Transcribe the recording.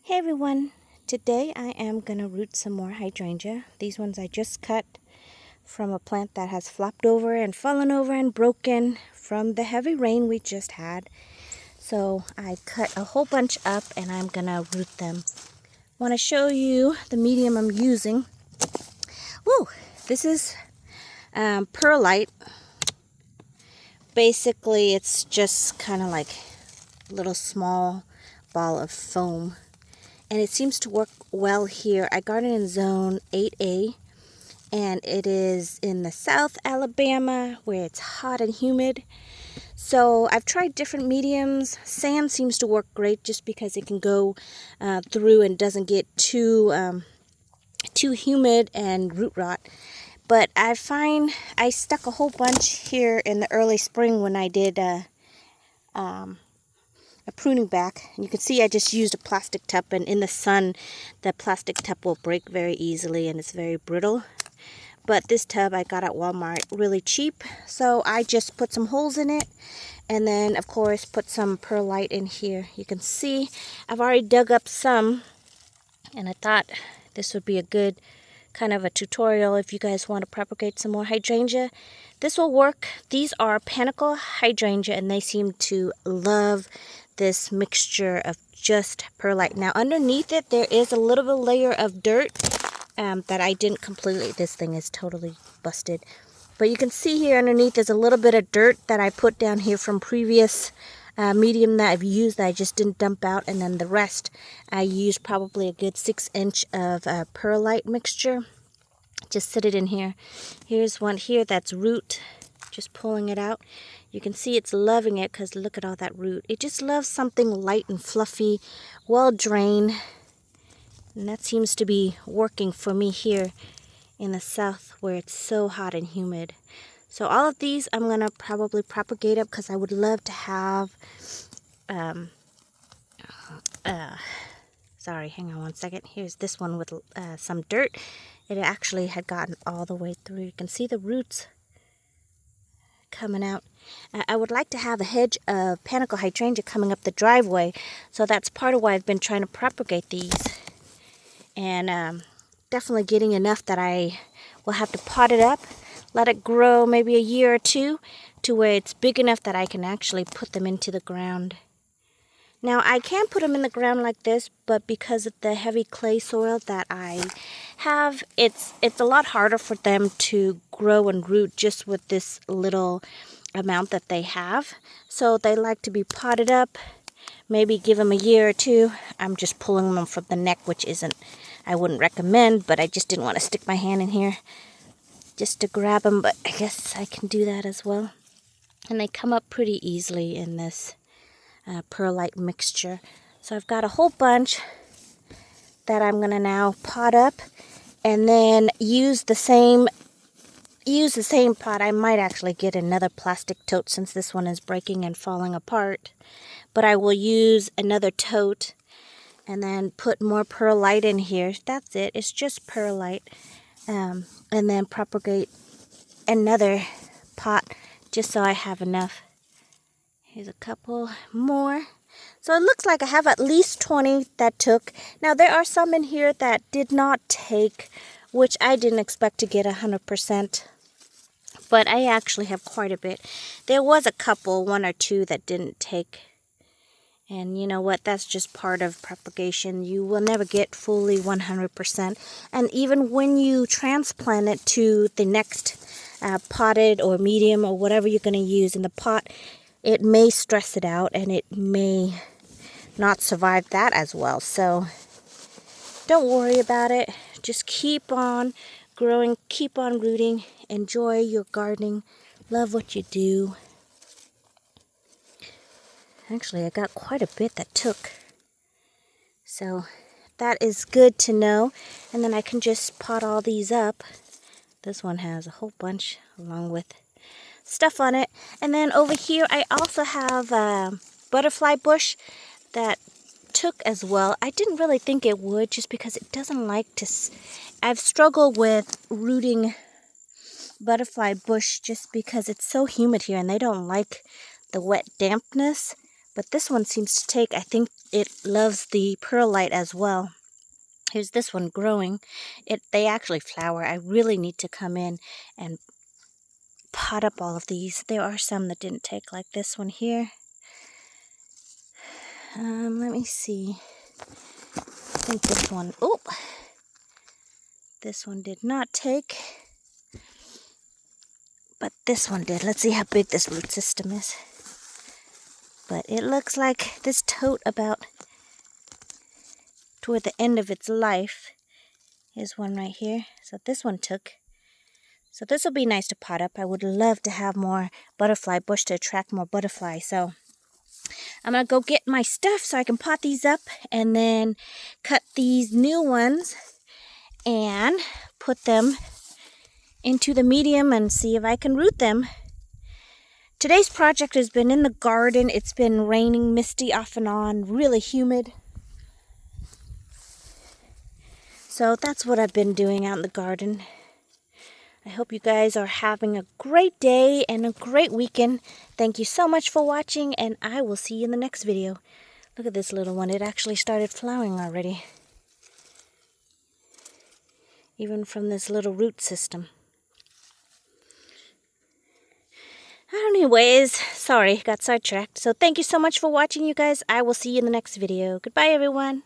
Hey everyone, today I am going to root some more hydrangea. These ones I just cut from a plant that has flopped over and fallen over and broken from the heavy rain we just had. So I cut a whole bunch up and I'm going to root them. Want to show you the medium I'm using. Woo! This is perlite. Basically it's just kind of like a little small ball of foam. And it seems to work well here. I garden in zone 8A, and it is in the South Alabama where it's hot and humid. So I've tried different mediums. Sand seems to work great just because it can go through and doesn't get too humid and root rot. But I find I stuck a whole bunch here in the early spring when I did a pruning back. You can see I just used a plastic tub, and in the sun the plastic tub will break very easily and it's very brittle. But this tub I got at Walmart really cheap, so I just put some holes in it and then of course put some perlite in here. You can see I've already dug up some, and I thought this would be a good kind of a tutorial if you guys want to propagate some more hydrangea. This will work. These are panicle hydrangea and they seem to love this mixture of just perlite. Now underneath it there is a little bit layer of dirt that I didn't completely, this thing is totally busted, but you can see here underneath there's a little bit of dirt that I put down here from previous medium that I've used that I just didn't dump out, and then the rest I used probably a good 6-inch of perlite mixture. Just sit it in here. Here's one here that's root, just pulling it out. You can see it's loving it because look at all that root. It just loves something light and fluffy, well drained, and that seems to be working for me here in the south where it's so hot and humid. So all of these I'm going to probably propagate up because I would love to have, sorry, hang on one second. Here's this one with some dirt. It actually had gotten all the way through. You can see the roots coming out. I would like to have a hedge of panicle hydrangea coming up the driveway, so that's part of why I've been trying to propagate these. And definitely getting enough that I will have to pot it up, let it grow maybe a year or two to where it's big enough that I can actually put them into the ground. Now I can put them in the ground like this, but because of the heavy clay soil that I have, it's a lot harder for them to grow and root just with this little amount that they have. So they like to be potted up, maybe give them a year or two. I'm just pulling them from the neck, which I wouldn't recommend, but I just didn't want to stick my hand in here just to grab them, but I guess I can do that as well. And they come up pretty easily in this perlite mixture. So I've got a whole bunch that I'm going to now pot up and then use the same pot. I might actually get another plastic tote since this one is breaking and falling apart, but I will use another tote and then put more perlite in here. That's it. It's just perlite. And then propagate another pot just so I have enough. Here's a couple more. So it looks like I have at least 20 that took. Now there are some in here that did not take, which I didn't expect to get 100%. But I actually have quite a bit. There was a couple, one or two, that didn't take. And you know what? That's just part of propagation. You will never get fully 100%. And even when you transplant it to the next potted or medium or whatever you're going to use in the pot, it may stress it out and it may not survive that as well. So don't worry about it. Just keep on growing, keep on rooting, enjoy your gardening, love what you do. Actually, I got quite a bit that took. So that is good to know. And then I can just pot all these up. This one has a whole bunch along with stuff on it. And then over here I also have a butterfly bush that took as well. I didn't really think it would just because it doesn't like to... I've struggled with rooting butterfly bush just because it's so humid here and they don't like the wet dampness. But this one seems to take, I think it loves the perlite as well. Here's this one growing. They actually flower. I really need to come in and pot up all of these. There are some that didn't take, like this one here. Let me see. I think this one, oh, this one did not take, but this one did. Let's see how big this root system is. But it looks like this tote about toward the end of its life. Here's one right here. So this one took. So this will be nice to pot up. I would love to have more butterfly bush to attract more butterflies. So I'm going to go get my stuff so I can pot these up and then cut these new ones and put them into the medium and see if I can root them. Today's project has been in the garden. It's been raining, misty off and on, really humid. So that's what I've been doing out in the garden. I hope you guys are having a great day and a great weekend. Thank you so much for watching, and I will see you in the next video. Look at this little one. It actually started flowering already. Even from this little root system. Anyways, sorry, got sidetracked. So thank you so much for watching, you guys. I will see you in the next video. Goodbye, everyone.